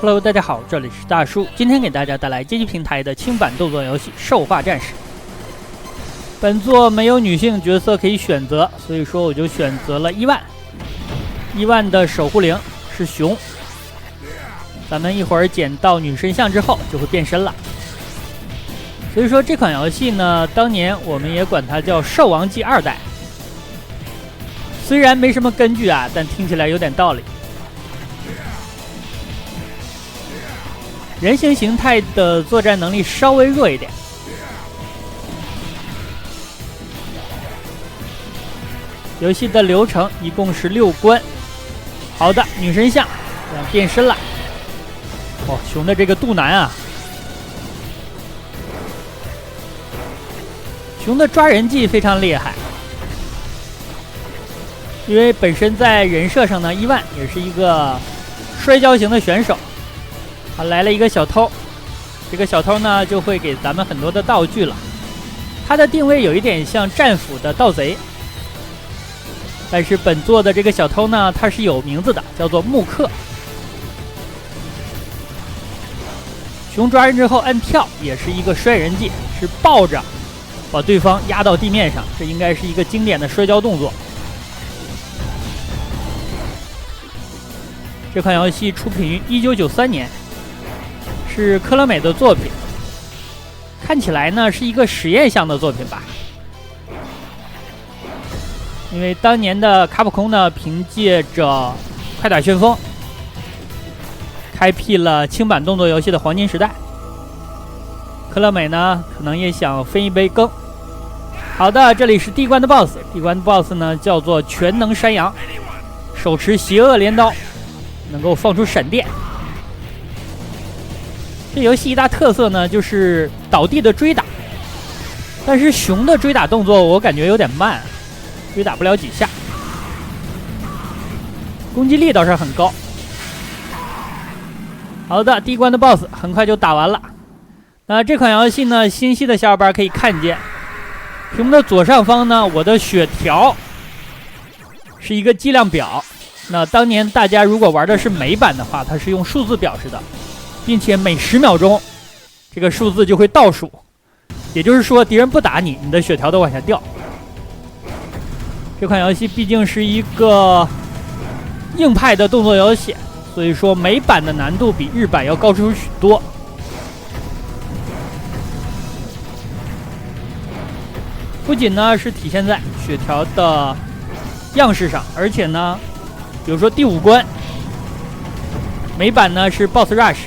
Hello， 大家好，这里是大叔，今天给大家带来街机平台的轻版动作游戏《兽化战士》。本作没有女性角色可以选择，所以说我就选择了伊万。伊万的守护灵是熊，咱们一会儿捡到女神像之后就会变身了。所以说这款游戏呢，当年我们也管它叫《兽王记2代》，虽然没什么根据啊，但听起来有点道理。人形形态的作战能力稍微弱一点。游戏的流程一共是6关。好的，女神像要变身了。哦，熊的这个肚腩啊，熊的抓人技非常厉害。因为本身在人设上呢，伊万也是一个摔跤型的选手。来了一个小偷，这个小偷呢就会给咱们很多的道具了。他的定位有一点像战斧的盗贼，但是本作的这个小偷呢，他是有名字的，叫做木克。熊抓人之后按跳也是一个摔人技，是抱着把对方压到地面上，这应该是一个经典的摔跤动作。这款游戏出品于1993年。是科乐美的作品，看起来呢是一个实验项的作品吧。因为当年的卡普空呢，凭借着《快打旋风》开辟了轻版动作游戏的黄金时代。科乐美呢，可能也想分一杯羹。好的，这里是第一关的 BOSS， 第一关的 BOSS 呢叫做全能山羊，手持邪恶镰刀，能够放出闪电。这游戏一大特色呢，就是倒地的追打，但是熊的追打动作我感觉有点慢，追打不了几下。攻击力倒是很高。好的，第一关的 BOSS 很快就打完了。那这款游戏呢，新系的小伙伴可以看见，屏幕的左上方呢，我的血条是一个计量表。那当年大家如果玩的是美版的话，它是用数字表示的。并且每10秒钟，这个数字就会倒数，也就是说，敌人不打你，你的血条都往下掉。这款游戏毕竟是一个硬派的动作游戏，所以说美版的难度比日版要高出许多。不仅呢是体现在血条的样式上，而且呢，比如说第5关，美版呢是 BOSS Rush。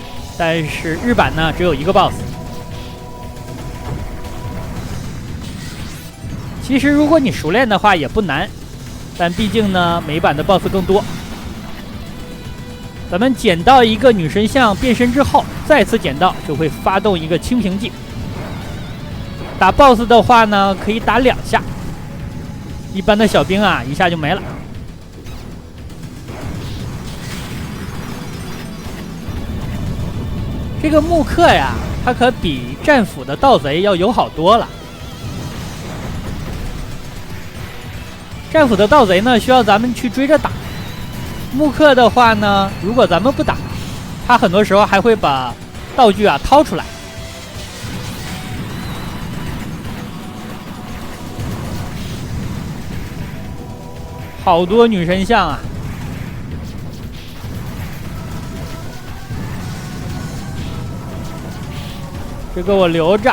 但是日版呢只有一个 BOSS。其实如果你熟练的话也不难，但毕竟呢美版的 BOSS 更多。咱们捡到一个女神像变身之后，再次捡到就会发动一个清屏技。打 BOSS 的话呢，可以打2下，一般的小兵啊一下就没了。这个木克呀，它可比战斧的盗贼要友好多了。战斧的盗贼呢，需要咱们去追着打；木克的话呢，如果咱们不打，他很多时候还会把道具啊掏出来。好多女神像啊！这个我留着，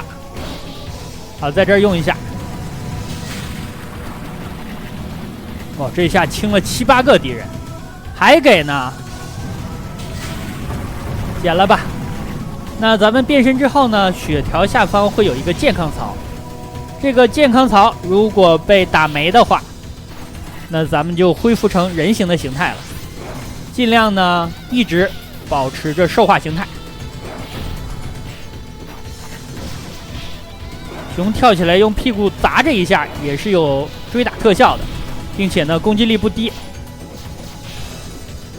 好，在这儿用一下。哦，这一下清了7、8个敌人，还给呢，捡了吧。那咱们变身之后呢，血条下方会有一个健康槽，这个健康槽如果被打没的话，那咱们就恢复成人形的形态了。尽量呢一直保持着兽化形态。熊跳起来用屁股砸这一下也是有追打特效的，并且呢攻击力不低。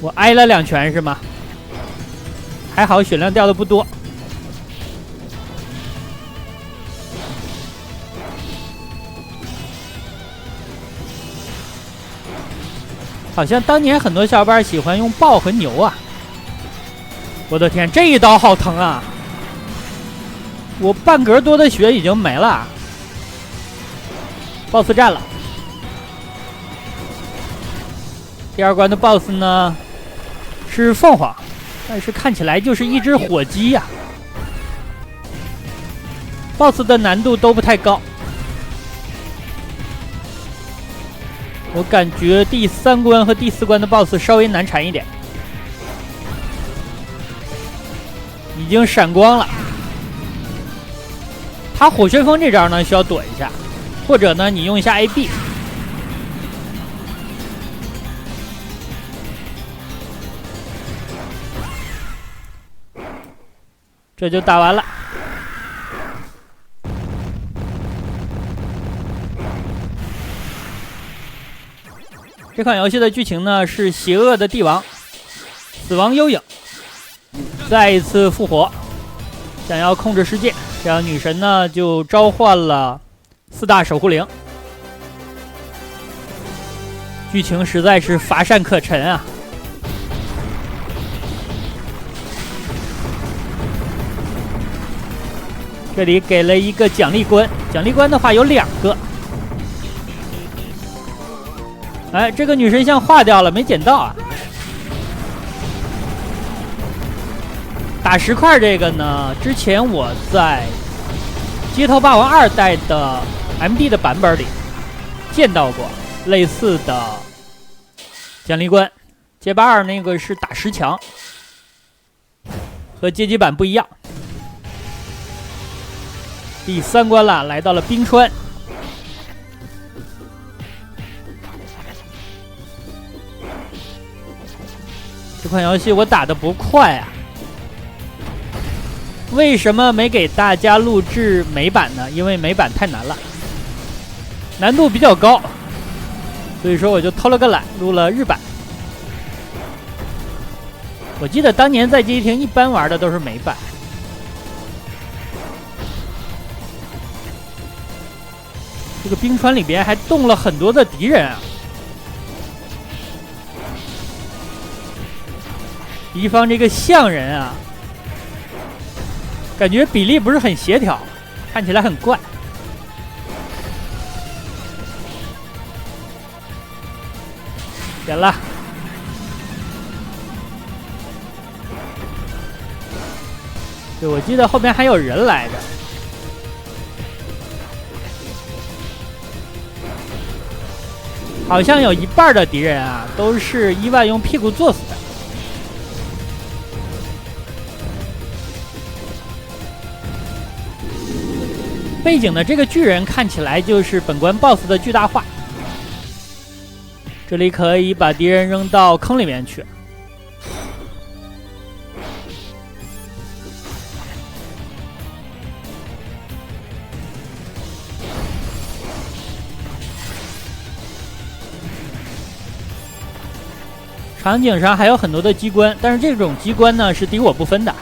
我挨了2拳是吗？还好血量掉的不多。好像当年很多小伙伴喜欢用豹和牛啊。我的天，这一刀好疼啊！我半格多的血已经没了。BOSS 战了。第2关的 BOSS 呢是凤凰，但是看起来就是一只火鸡呀。BOSS 的难度都不太高，我感觉第3关和第4关的 BOSS 稍微难缠一点。已经闪光了，他火旋风这招呢需要躲一下，或者呢你用一下 AB。这就打完了。这款游戏的剧情呢是邪恶的帝王死亡幽影再一次复活，想要控制世界，这样女神呢就召唤了4大守护灵。剧情实在是乏善可陈啊！这里给了一个奖励关，奖励关的话有2个。哎，这个女神像化掉了，没捡到啊。打石块这个呢，之前我在《街头霸王2代》的 MD 的版本里见到过类似的奖励关。街霸2那个是打石墙，和街机版不一样。第3关了，来到了冰川。这款游戏我打得不快啊。为什么没给大家录制美版呢？因为美版太难了，难度比较高，所以说我就偷了个懒，录了日版。我记得当年在街机厅一般玩的都是美版。这个冰川里边还动了很多的敌人啊！敌方这个象人啊，感觉比例不是很协调，看起来很怪。点了，对，我记得后面还有人来着。好像有一半的敌人啊，都是伊万用屁股坐死的。背景的这个巨人看起来就是本关 BOSS 的巨大化。这里可以把敌人扔到坑里面去。场景上还有很多的机关，但是这种机关呢是敌我不分的。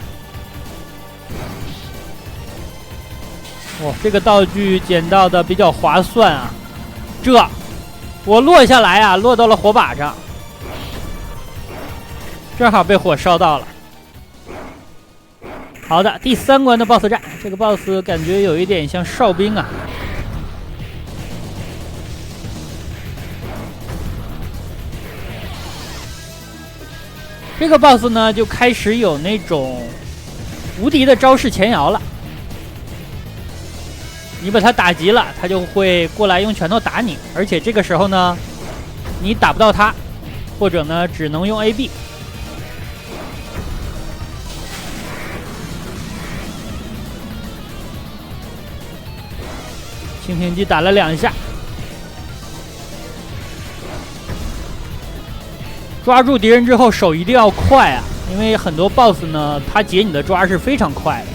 哇，这个道具捡到的比较划算啊！这我落下来啊，落到了火把上，正好被火烧到了。好的，第3关的 BOSS 战，这个 BOSS 感觉有一点像哨兵啊。这个 BOSS 呢，就开始有那种无敌的招式前摇了。你把他打急了，他就会过来用拳头打你，而且这个时候呢，你打不到他，或者呢，只能用 AB。蜻蜓击打了2下。抓住敌人之后手一定要快啊，因为很多 BOSS 呢，他解你的抓是非常快的。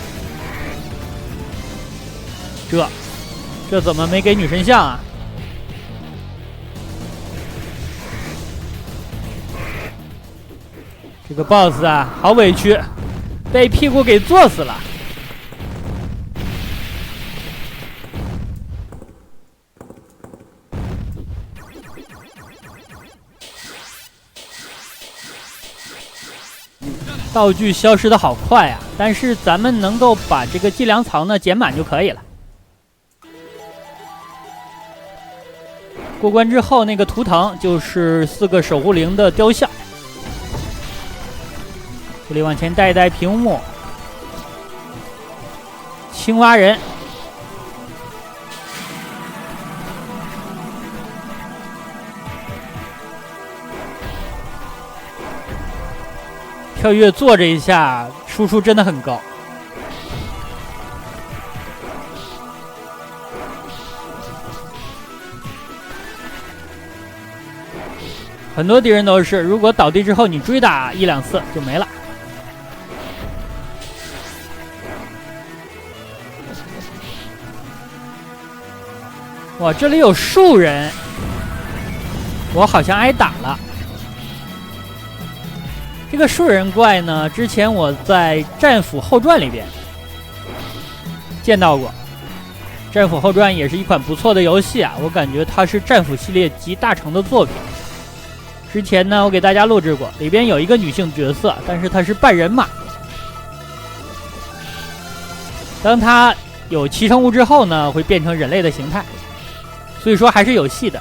这怎么没给女神像啊？这个 BOSS 啊，好委屈，被屁股给坐死了。道具消失的好快啊！但是咱们能够把这个计量槽呢减满就可以了。过关之后，那个图腾就是4个守护灵的雕像。这里往前带一带屏幕，青蛙人。跳跃坐着一下，输出真的很高。很多敌人都是，如果倒地之后你追打1、2次就没了。哇，这里有树人，我好像挨打了。这个树人怪呢，之前我在《战斧后传》里边见到过，《战斧后传》也是一款不错的游戏啊，我感觉它是战斧系列集大成的作品。之前呢，我给大家录制过，里边有一个女性角色，但是她是半人马。当她有7成物之后呢，会变成人类的形态，所以说还是有戏的。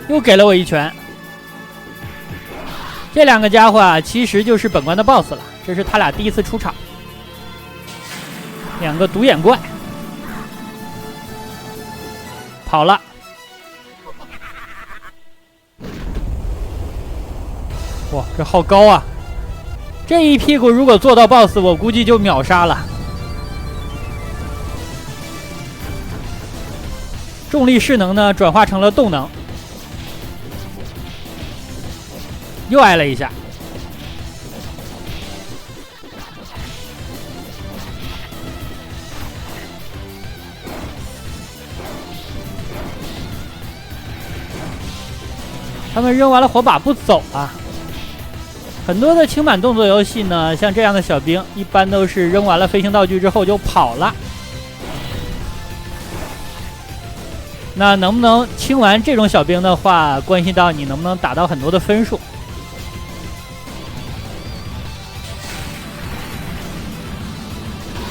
又给了我一拳。这2个家伙啊，其实就是本关的 BOSS 了。这是他俩第一次出场。2个独眼怪，跑了。哇，这好高啊！这一屁股如果做到 BOSS， 我估计就秒杀了。重力势能呢，转化成了动能。又挨了一下，他们扔完了火把不走啊。很多的轻版动作游戏呢，像这样的小兵，一般都是扔完了飞行道具之后就跑了。那能不能清完这种小兵的话，关系到你能不能打到很多的分数。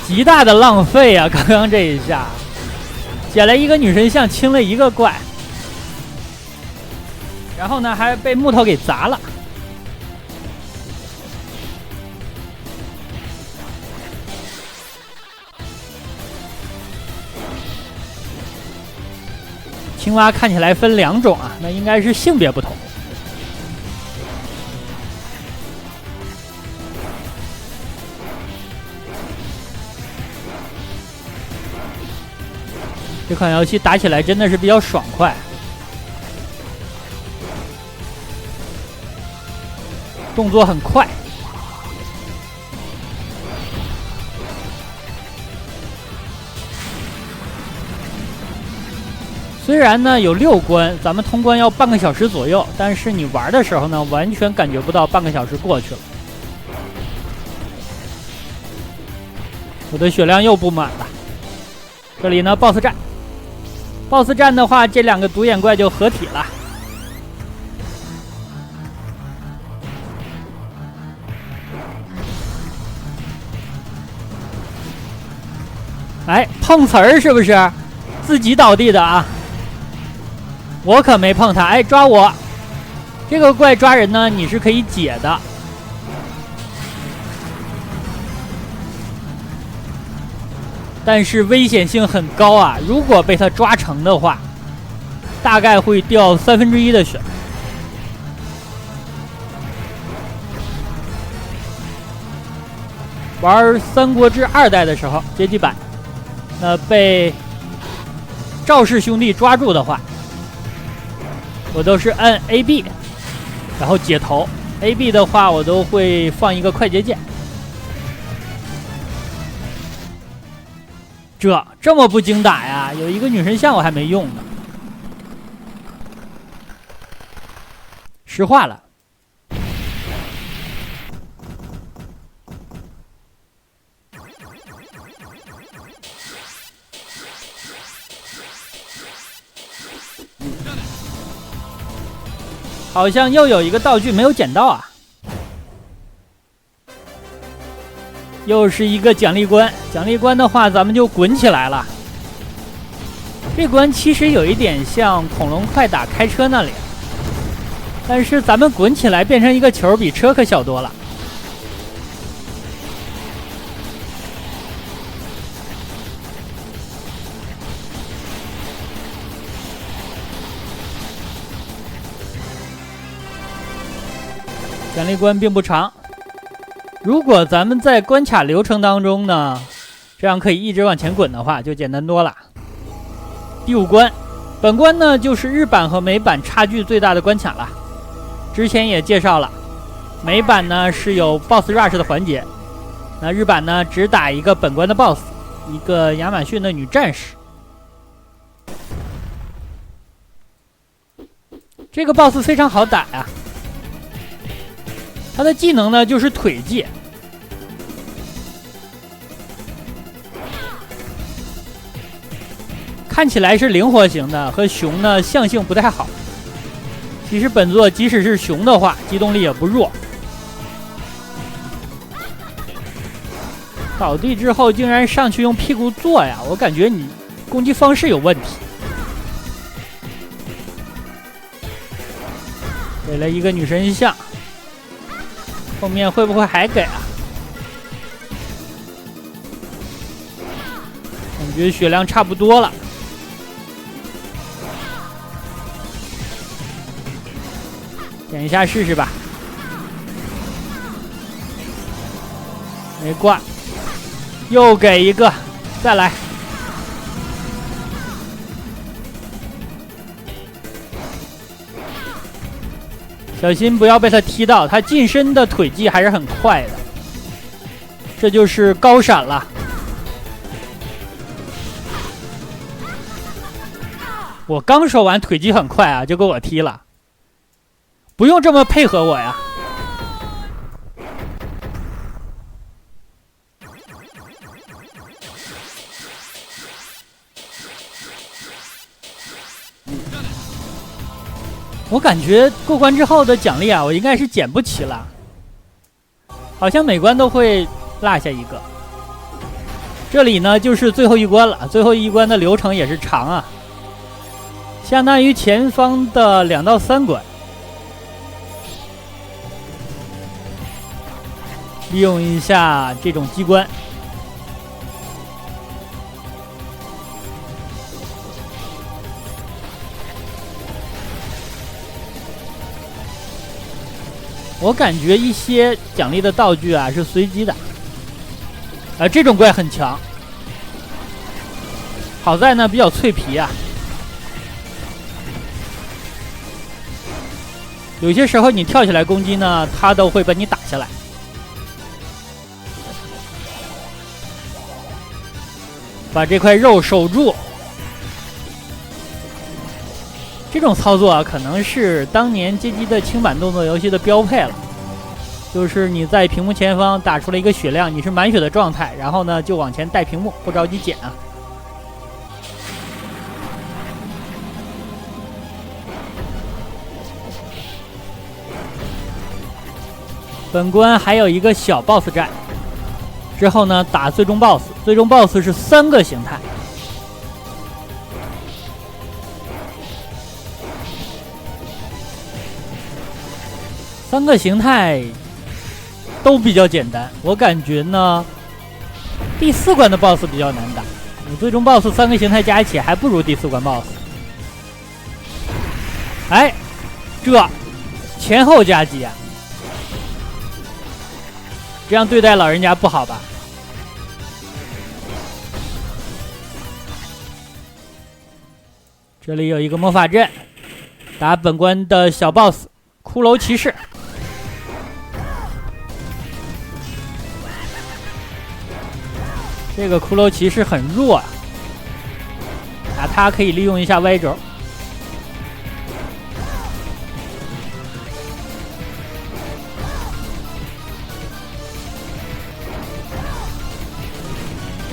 极大的浪费啊！刚刚这一下，捡了一个女神像，清了一个怪，然后呢还被木头给砸了。青蛙看起来分2种啊，那应该是性别不同。这款游戏打起来真的是比较爽快，动作很快。虽然呢有6关，咱们通关要半个小时左右，但是你玩的时候呢，完全感觉不到半个小时过去了。我的血量又不满了。这里呢 ，BOSS 战。BOSS 战的话，这2个独眼怪就合体了。哎，碰瓷儿是不是？自己倒地的啊！我可没碰他。哎，抓我！这个怪抓人呢，你是可以解的。但是危险性很高啊！如果被他抓成的话，大概会掉1/3的血。玩《三国志2代》的时候，街机版，那被赵氏兄弟抓住的话，我都是按 AB， 然后解头。AB 的话，我都会放一个快捷键。这么不经打呀？有一个女神像我还没用呢。石化了。好像又有一个道具没有捡到啊！又是一个奖励关，奖励关的话，咱们就滚起来了。这关其实有一点像恐龙快打开车那里，但是咱们滚起来变成一个球，比车可小多了。奖励关并不长，如果咱们在关卡流程当中呢，这样可以一直往前滚的话，就简单多了。第5关，本关呢就是日版和美版差距最大的关卡了。之前也介绍了，美版呢是有 BOSS rush 的环节，那日版呢只打一个本关的 BOSS， 一个亚马逊的女战士。这个 BOSS 非常好打呀。他的技能呢就是腿技，看起来是灵活型的，和熊呢象性不太好。其实本作即使是熊的话，机动力也不弱。倒地之后竟然上去用屁股坐呀，我感觉你攻击方式有问题。给了一个女神像。后面会不会还给啊？感觉血量差不多了。点一下试试吧。没挂，又给一个，再来。小心不要被他踢到，他近身的腿技还是很快的，这就是高闪了。我刚说完腿技很快啊，就给我踢了，不用这么配合我呀。我感觉过关之后的奖励啊，我应该是捡不齐了，好像每关都会落下一个。这里呢就是最后一关了，最后一关的流程也是长啊，相当于前方的2到3关。利用一下这种机关。我感觉一些奖励的道具啊是随机的，这种怪很强，好在呢比较脆皮啊，有些时候你跳起来攻击呢，它都会把你打下来。把这块肉守住，这种操作啊，可能是当年街机的轻版动作游戏的标配了。就是你在屏幕前方打出了一个血量，你是满血的状态，然后呢就往前带屏幕，不着急捡啊。本关还有一个小 BOSS 战，之后呢打最终 BOSS， 最终 BOSS 是3个形态。3个形态都比较简单，我感觉呢，第4关的 BOSS 比较难打。你最终 BOSS 3个形态加一起还不如第4关 BOSS。哎，这前后夹击啊，这样对待老人家不好吧？这里有一个魔法阵，打本关的小 BOSS 骷髅骑士。这个骷髅骑士很弱啊，打他可以利用一下歪轴。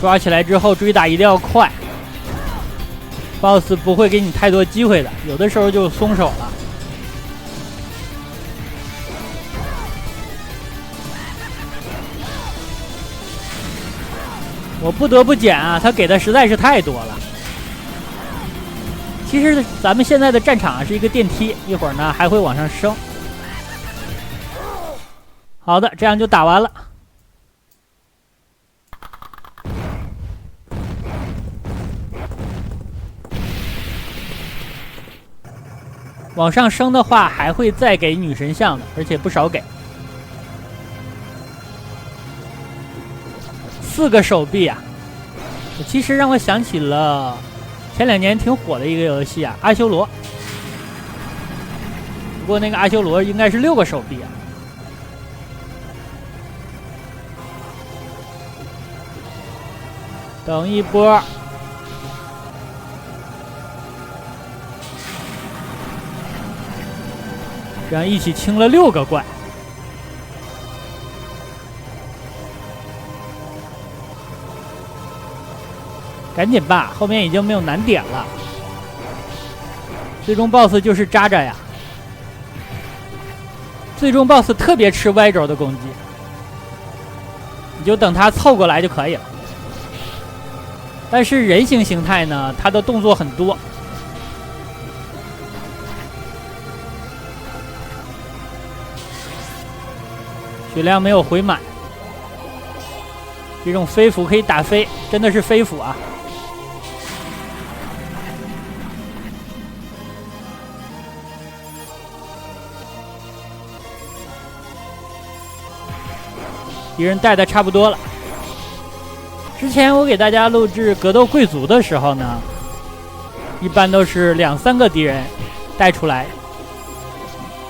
抓起来之后追打一定要快 ，BOSS 不会给你太多机会的，有的时候就松手了。我不得不捡啊，他给的实在是太多了。其实咱们现在的战场啊是一个电梯，一会儿呢还会往上升。好的，这样就打完了。往上升的话，还会再给女神像的，而且不少给。4个手臂啊，其实让我想起了前2年挺火的一个游戏啊，阿修罗。不过那个阿修罗应该是6个手臂啊。等一波。这样一起清了6个怪。赶紧吧，后面已经没有难点了。最终 BOSS 就是渣渣呀。最终 BOSS 特别吃 Y 轴的攻击，你就等他凑过来就可以了。但是人形形态呢，他的动作很多。血量没有回满，这种飞斧可以打飞，真的是飞斧啊！敌人带的差不多了。之前我给大家录制格斗贵族的时候呢，一般都是2、3个敌人带出来，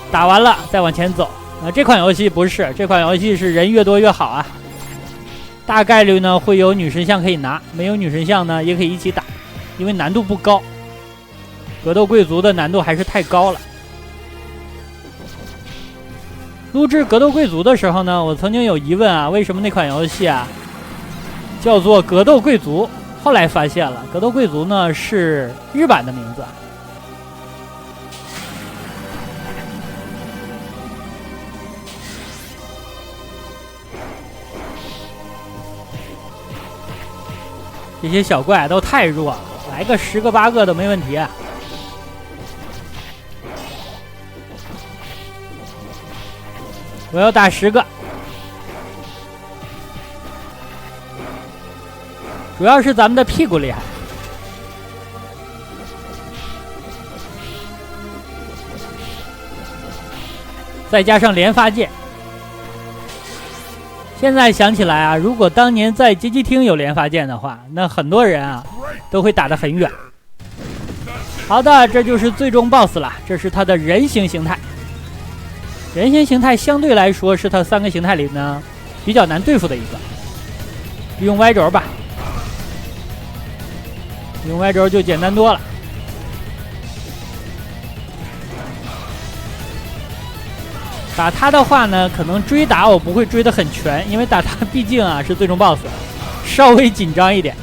打完了再往前走。这款游戏不是，这款游戏是人越多越好啊。大概率呢会有女神像可以拿，没有女神像呢也可以一起打，因为难度不高。格斗贵族的难度还是太高了。录制格斗贵族的时候呢，我曾经有疑问啊，为什么那款游戏啊叫做格斗贵族？后来发现了，格斗贵族呢是日版的名字。这些小怪都太弱了，来个10个8个都没问题啊。我要打10个，主要是咱们的屁股厉害。再加上连发剑。现在想起来啊，如果当年在街机厅有连发剑的话，那很多人啊都会打得很远。好的，这就是最终 BOSS 了，这是他的人形形态。人形形态相对来说是他3个形态里呢比较难对付的一个。用 Y 轴吧，用 Y 轴就简单多了。打他的话呢，可能追打我不会追得很全，因为打他毕竟啊是最终 BOSS， 稍微紧张一点。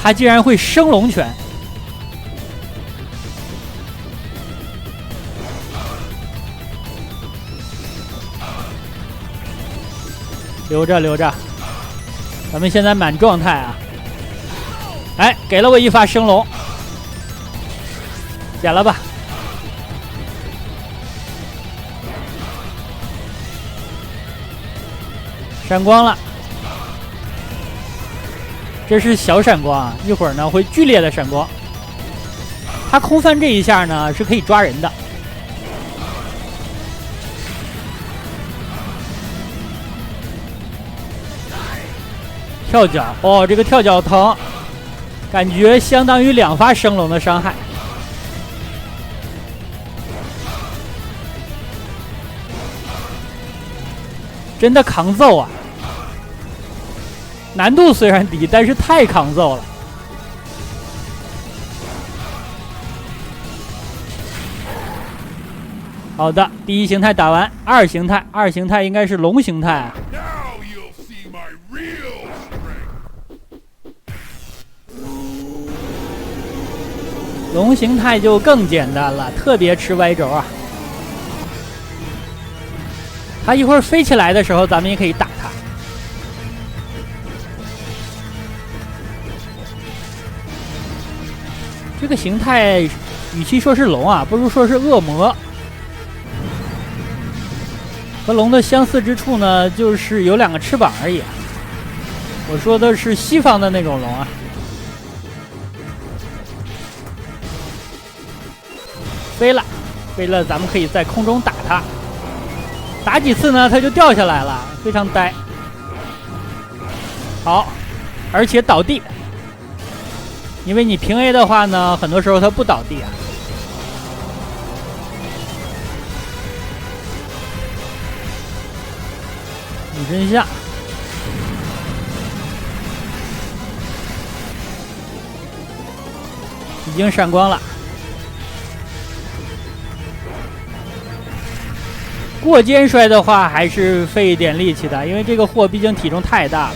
他竟然会升龙拳，留着留着，咱们现在满状态啊。哎，给了我一发升龙，捡了吧。闪光了，这是小闪光啊，一会儿呢会剧烈的闪光。他空翻这一下呢是可以抓人的。跳脚，哦，这个跳脚疼。感觉相当于2发升龙的伤害，真的抗揍啊！难度虽然低，但是太抗揍了。好的，第1形态打完，2形态，2形态应该是龙形态啊。龙形态就更简单了，特别吃 Y 轴啊。它一会儿飞起来的时候，咱们也可以打它。这个形态，与其说是龙啊，不如说是恶魔。和龙的相似之处呢，就是有2个翅膀而已。我说的是西方的那种龙啊。飞了，飞了，咱们可以在空中打它。打几次呢，它就掉下来了，非常呆。好，而且倒地。因为你平 A 的话呢，很多时候它不倒地啊。女真相，已经闪光了。过肩摔的话，还是费一点力气的，因为这个货毕竟体重太大了。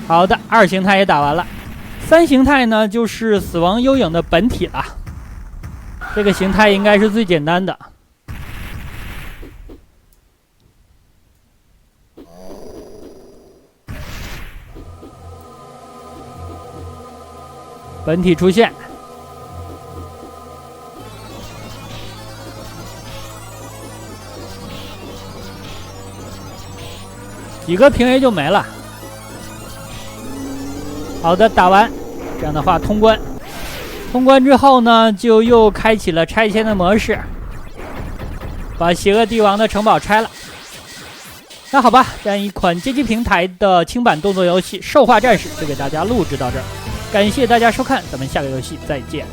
好的，2形态也打完了，3形态呢就是死亡幽影的本体了。这个形态应该是最简单的。本体出现，几个平 A 就没了。好的，打完，这样的话通关。通关之后呢，就又开启了拆迁的模式，把邪恶帝王的城堡拆了。那好吧，这样一款街机平台的轻版动作游戏《兽化战士》就给大家录制到这儿，感谢大家收看，咱们下个游戏再见。